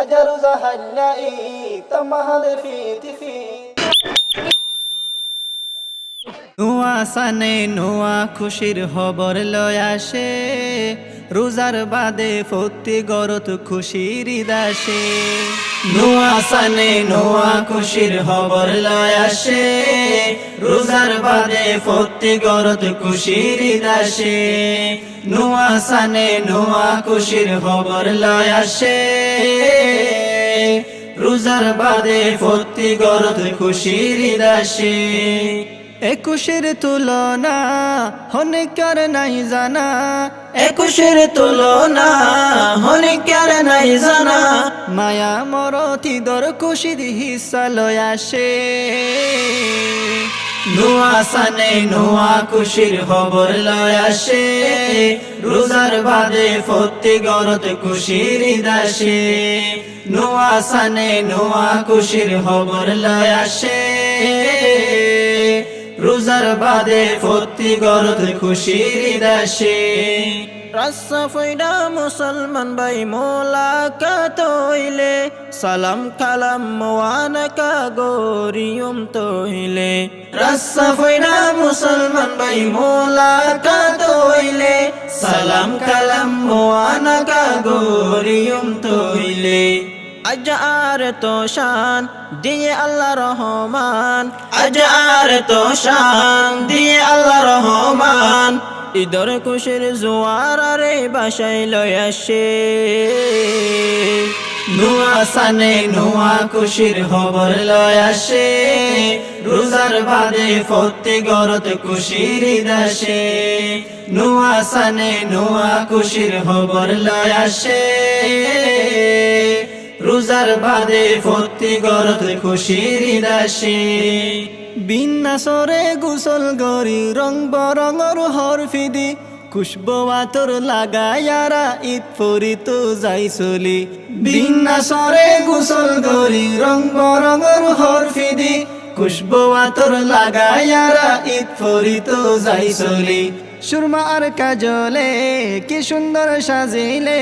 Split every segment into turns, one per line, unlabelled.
أجر زهلائي تمهل في
নোয়া সানে নোয়া খুশির খবর লয় আসে রোজার বাদে ফতি গরত খুশির দাসে নোয়া সানে নোয়া খুশির খবর লয় আসে রোজার বাদে ফতি গরত খুশির দাসে নোয়া সানে নোয়া খুশির খবর লয় আসে রোজার বাদে ফতি গরত খুশির দাসে একুশের তুলনা হনিকার নাই জানা একুশের তুলনা হনিকার নাই জানা মায়া মরতি দর খুশির হিসা লয় আসে নোয়া সানে নোয়া খুশির খবর লয় আসে রোজার বাদে ফতি গরত খুশির দাসে নোয়া সানে নোয়া খুশির খবর লয় আসে রোজার বাদে ফতি গরত খুশির দাসে রাস্তা ফইডা মুসলমান ভাই মোলাকাত হইলে সালাম কালাম মোয়ানাকা গরিয়ম তইলে রাস্তা ফইডা মুসলমান ভাই মোলাকাত হইলে সালাম কালাম মোয়ানাকা গরিয়ম তইলে আজ আর তো শান দিয়ে আল্লাহ রহমান আজ আর তো শান দিয়ে আল্লাহ রহমান ঈদর খুশির জোয়ার রে বাসায় লয় আসে নোয়া সানে নোয়া খুশির খবর লয় আসে রোজার বাদে ফতি গরত খুশির দাসে নোয়া সানে নোয়া খুশির খবর লয় আসে রোজার বাদে ফতি গরত খুশির দাসে বিন্যাসরে গোসল গরি রং বরঙর হরফিদি খুশবু আতর লাগায়ারা ঈদ পরিত যাই চলি বিন্যাসরে গোসল গরি রং বরঙর হরফিদি খুশবু আতর লাগায়ারা ঈদ পরিত যাই চলি সুরমা আর কাজলে কি সুন্দর সাজিলে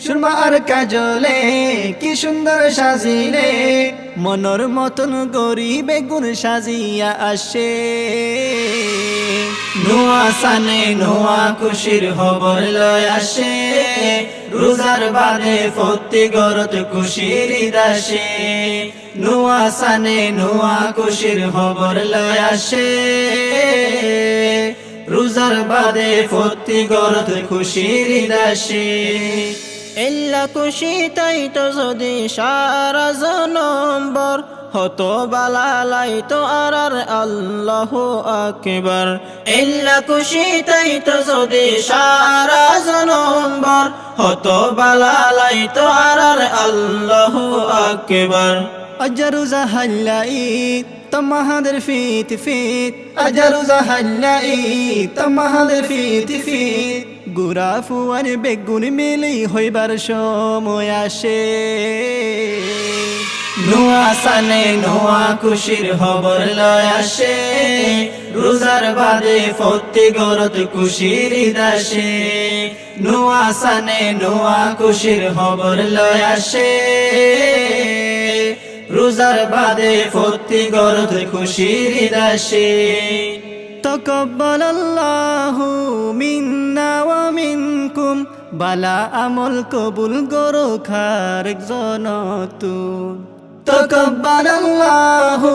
সুরমা আর কাজলে কি সুন্দর সাজিলে মনর মতন গরিবে গুণ সাজিয়া আসে নোয়া সানে নোয়া খুশির খবর লয় আসে রোজার বাদে ফতি গরত খুশির দাসে নোয়া সানে নোয়া খুশির খবর লয় আসে রোজার বাদে ফতি গরত খুশির দাসে এল্লা খুশি তাই তো যদি সারা জনম্বর হতো বালালাই তো আর আল্লাহু আকবার এল্লা খুশি তাই তো যদি সারা জনম্বর হতো বালালাই তো আর আল্লাহু আকবার আজরু জাহাল্লাই তমাহাদের ফিত ফিত আজরু জাহাল্লাই তমাহাদের ফিত ফিত গুড়া ফুয়ার বেগুন মিলি হইবার সময় আসে নোয়া সানে নোয়া খুশির খবর লয় আসে রোজার বাদে ফতি গরত খুশির দাসে নোয়া সানে নোয়া খুশির খবর লয় আসে রোজার বাদে ফতি গরত খুশির দাসে তাকাব্বালাল্লাহু মিন্না ওয়া মিনকুম বালা আমল কবুল গরো খার জনতুন তাকাব্বালাল্লাহু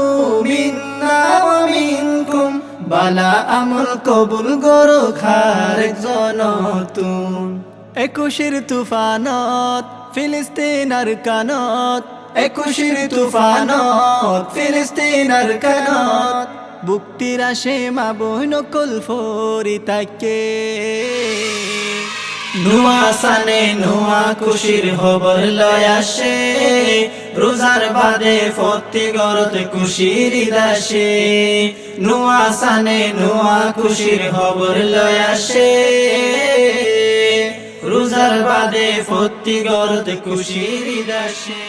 মিন্না ওয়া মিনকুম বালা আমল কবুল গরো খার জনতুন একুশের তুফানত ফিলিস্তিনের কানত একুশের তুফানত ফিলিস্তিনের কানত বুক্তির আসে মা বহিন কল ফরি তাকে নোয়া সানে নোয়া খুশির খবর লয় আসে রোজার বাদে ফতি গরত খুশির দাসে নোয়া সানে নোয়া খুশির খবর লয় আসে রোজার বাদে ফতি গরত খুশির দাসে।